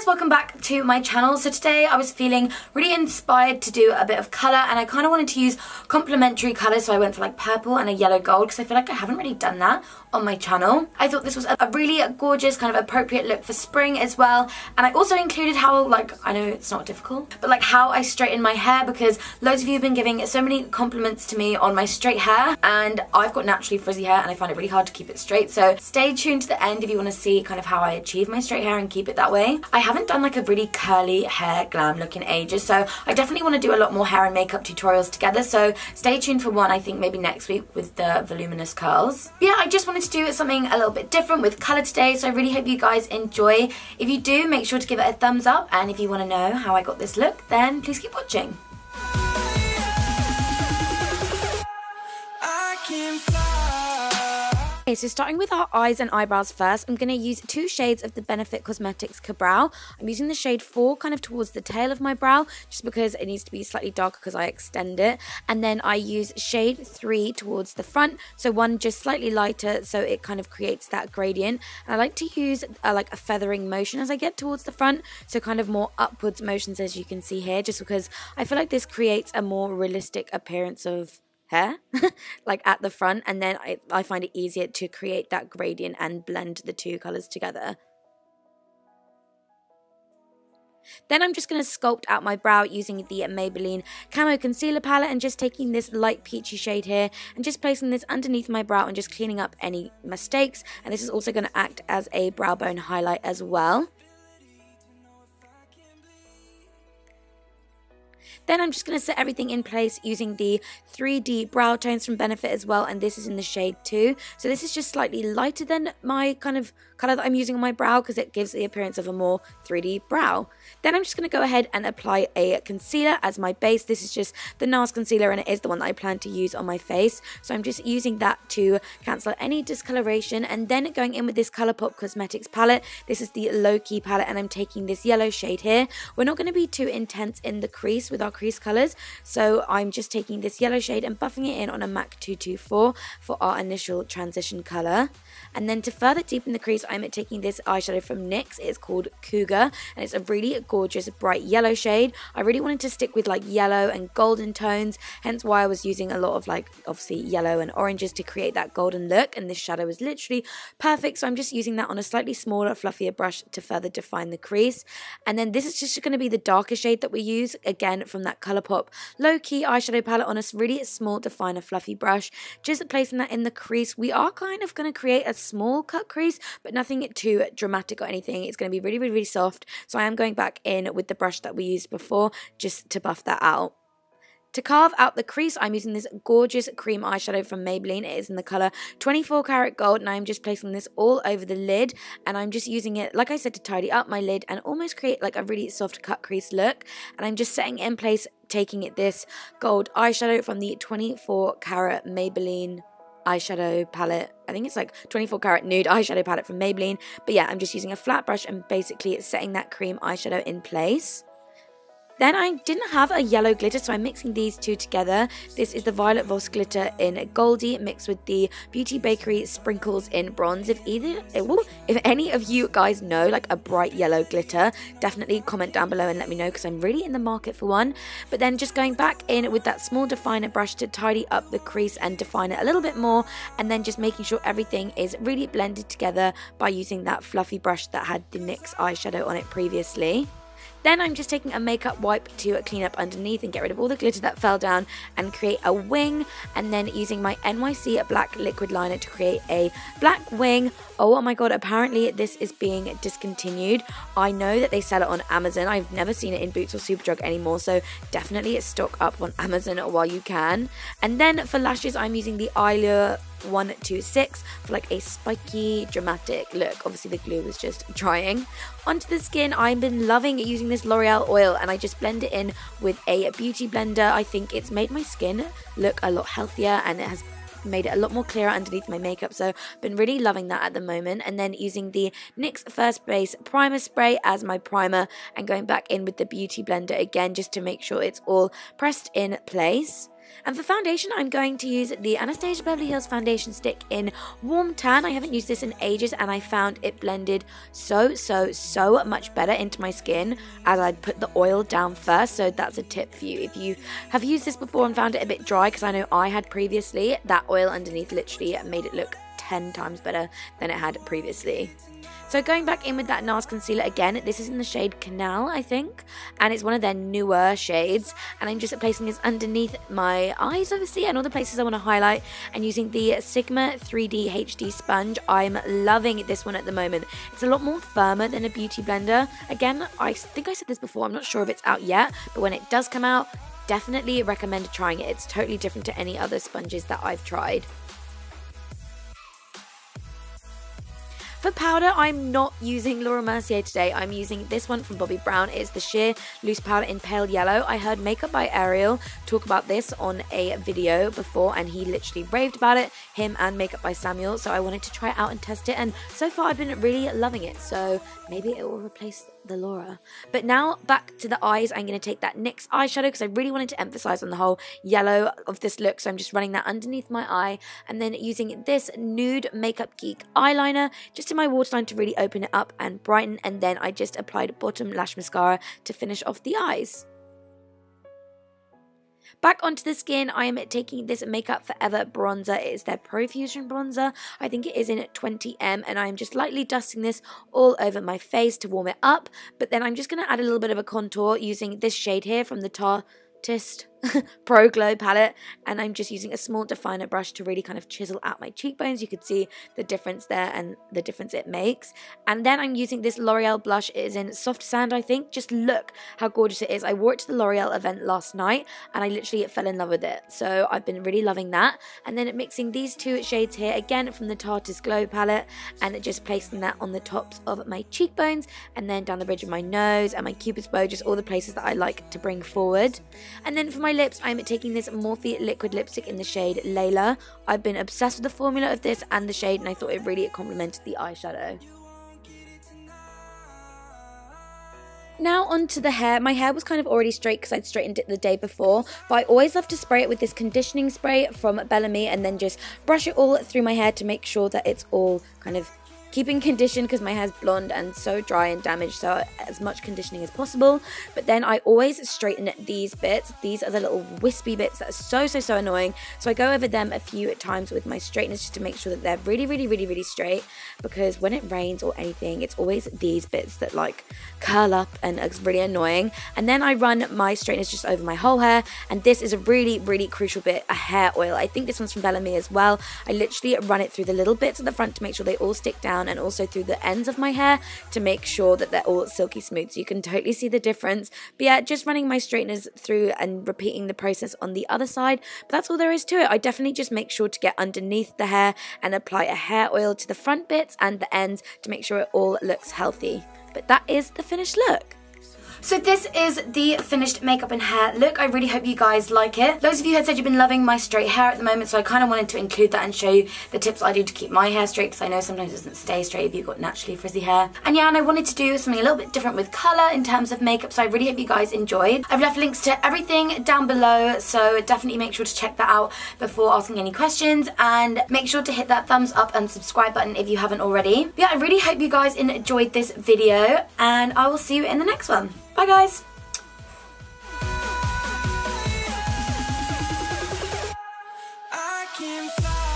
Welcome back to my channel. So today I was feeling really inspired to do a bit of colour, and I kind of wanted to use complementary colours, so I went for like purple and a yellow gold because I feel like I haven't really done that on my channel. I thought this was a really gorgeous kind of appropriate look for spring as well, and I also included how, like, I know it's not difficult, but like how I straighten my hair, because loads of you have been giving so many compliments to me on my straight hair, and I've got naturally frizzy hair and I find it really hard to keep it straight. So stay tuned to the end if you want to see kind of how I achieve my straight hair and keep it that way. I haven't done like a really curly hair glam look in ages, so I definitely want to do a lot more hair and makeup tutorials together, so stay tuned for one, I think maybe next week, with the voluminous curls. But yeah, I just wanted to do something a little bit different with colour today, so I really hope you guys enjoy. If you do, make sure to give it a thumbs up, and if you want to know how I got this look, then please keep watching. Okay, so starting with our eyes and eyebrows first, I'm going to use two shades of the Benefit Cosmetics Ka-Brow. I'm using the shade 4 kind of towards the tail of my brow, just because it needs to be slightly darker because I extend it. And then I use shade 3 towards the front, so one just slightly lighter, so it kind of creates that gradient. And I like to use like a feathering motion as I get towards the front, so kind of more upwards motions, as you can see here, just because I feel like this creates a more realistic appearance of hair like at the front, and then I find it easier to create that gradient and blend the two colours together. Then I'm just going to sculpt out my brow using the Maybelline Camo Concealer Palette, and just taking this light peachy shade here and just placing this underneath my brow and just cleaning up any mistakes. And this is also going to act as a brow bone highlight as well. Then I'm just going to set everything in place using the 3D brow tones from Benefit as well, and this is in the shade 2. So this is just slightly lighter than my kind of colour that I'm using on my brow, because it gives the appearance of a more 3D brow. Then I'm just going to go ahead and apply a concealer as my base. This is just the NARS concealer, and it is the one that I plan to use on my face. So I'm just using that to cancel any discoloration, and then going in with this Colourpop Cosmetics palette. This is the Low Key palette, and I'm taking this yellow shade here. We're not going to be too intense in the crease with our crease colours, so I'm just taking this yellow shade and buffing it in on a MAC 224 for our initial transition colour. And then to further deepen the crease, I'm taking this eyeshadow from NYX. It's called Cougar, and it's a really gorgeous bright yellow shade. I really wanted to stick with like yellow and golden tones, hence why I was using a lot of like obviously yellow and oranges to create that golden look, and this shadow is literally perfect, so I'm just using that on a slightly smaller, fluffier brush to further define the crease. And then this is just going to be the darker shade that we use, again from that Colourpop Low Key eyeshadow palette, on a really small definer fluffy brush, just placing that in the crease. We are kind of going to create a small cut crease, but nothing too dramatic or anything. It's going to be really, really, really soft, so I am going back in with the brush that we used before just to buff that out. To carve out the crease, I'm using this gorgeous cream eyeshadow from Maybelline. It is in the colour 24 Karat Gold, and I'm just placing this all over the lid, and I'm just using it, like I said, to tidy up my lid and almost create like a really soft cut crease look. And I'm just setting it in place, taking this gold eyeshadow from the 24 Karat Maybelline eyeshadow palette. I think it's like 24 Karat Nude eyeshadow palette from Maybelline. But yeah, I'm just using a flat brush and basically setting that cream eyeshadow in place. Then I didn't have a yellow glitter, so I'm mixing these two together. This is the Violet Voss glitter in Goldie mixed with the Beauty Bakery Sprinkles in Bronze. If any of you guys know like a bright yellow glitter, definitely comment down below and let me know, because I'm really in the market for one. But then just going back in with that small definer brush to tidy up the crease and define it a little bit more, and then just making sure everything is really blended together by using that fluffy brush that had the NYX eyeshadow on it previously. Then I'm just taking a makeup wipe to clean up underneath and get rid of all the glitter that fell down and create a wing, and then using my NYC black liquid liner to create a black wing. Oh my god, apparently this is being discontinued. I know that they sell it on Amazon. I've never seen it in Boots or Superdrug anymore, so definitely stock up on Amazon while you can. And then for lashes, I'm using the Eyelure 126 for like a spiky dramatic look. Obviously the glue was just drying. Onto the skin, I've been loving using this L'Oreal oil, and I just blend it in with a beauty blender. I think it's made my skin look a lot healthier, and it has made it a lot more clearer underneath my makeup, so I've been really loving that at the moment. And then using the NYX First Base Primer Spray as my primer and going back in with the Beauty Blender again just to make sure it's all pressed in place. And for foundation, I'm going to use the Anastasia Beverly Hills foundation stick in Warm Tan. I haven't used this in ages and I found it blended so much better into my skin as I'd put the oil down first. So that's a tip for you. If you have used this before and found it a bit dry, because I know I had previously, that oil underneath literally made it look 10 times better than it had previously. So going back in with that NARS concealer again, this is in the shade Canal, I think, and it's one of their newer shades, and I'm just placing this underneath my eyes, obviously, and all the places I want to highlight, and using the Sigma 3D HD sponge. I'm loving this one at the moment. It's a lot more firmer than a Beauty Blender. Again, I think I said this before, I'm not sure if it's out yet, but when it does come out, definitely recommend trying it. It's totally different to any other sponges that I've tried. For powder, I'm not using Laura Mercier today. I'm using this one from Bobbi Brown. It's the sheer loose powder in pale yellow. I heard Makeup by Ariel talk about this on a video before, and he literally raved about it, him and Makeup by Samuel. So I wanted to try it out and test it, and so far I've been really loving it. So maybe it will replace the Laura. But now back to the eyes, I'm going to take that NYX eyeshadow because I really wanted to emphasize on the whole yellow of this look. So I'm just running that underneath my eye and then using this Nude Makeup Geek eyeliner just in my waterline to really open it up and brighten. And then I just applied bottom lash mascara to finish off the eyes. Back onto the skin, I am taking this Makeup Forever bronzer. It is their Profusion bronzer. I think it is in 20M, and I'm just lightly dusting this all over my face to warm it up. But then I'm just going to add a little bit of a contour using this shade here from the Tartist Pro Glow palette, and I'm just using a small definer brush to really kind of chisel out my cheekbones. You could see the difference there and the difference it makes. And then I'm using this L'Oreal blush. It is in Soft Sand, I think. Just look how gorgeous it is. I wore it to the L'Oreal event last night and I literally fell in love with it, so I've been really loving that. And then mixing these two shades here again from the Tartist Glow palette and just placing that on the tops of my cheekbones and then down the bridge of my nose and my cupid's bow, just all the places that I like to bring forward. And then for my lips, I'm taking this Morphe liquid lipstick in the shade Layla. I've been obsessed with the formula of this and the shade, and I thought it really complemented the eyeshadow. Now onto the hair. My hair was kind of already straight because I'd straightened it the day before, but I always love to spray it with this conditioning spray from Bellamy and then just brush it all through my hair to make sure that it's all kind of keeping conditioned because my hair's blonde and so dry and damaged, so as much conditioning as possible. But then I always straighten these bits. These are the little wispy bits that are so annoying, so I go over them a few times with my straighteners just to make sure that they're really straight, because when it rains or anything, it's always these bits that like curl up and it's really annoying. And then I run my straighteners just over my whole hair, and this is a really crucial bit, a hair oil. I think this one's from Bellamy as well. I literally run it through the little bits at the front to make sure they all stick down, and also through the ends of my hair to make sure that they're all silky smooth, so you can totally see the difference. But yeah, just running my straighteners through and repeating the process on the other side, but that's all there is to it. I definitely just make sure to get underneath the hair and apply a hair oil to the front bits and the ends to make sure it all looks healthy. But that is the finished look. So this is the finished makeup and hair look. I really hope you guys like it. Loads of you had said you've been loving my straight hair at the moment, so I kind of wanted to include that and show you the tips I do to keep my hair straight, because I know sometimes it doesn't stay straight if you've got naturally frizzy hair. And yeah, and I wanted to do something a little bit different with colour in terms of makeup, so I really hope you guys enjoyed. I've left links to everything down below, so definitely make sure to check that out before asking any questions, and make sure to hit that thumbs up and subscribe button if you haven't already. But yeah, I really hope you guys enjoyed this video, and I will see you in the next one. Bye guys!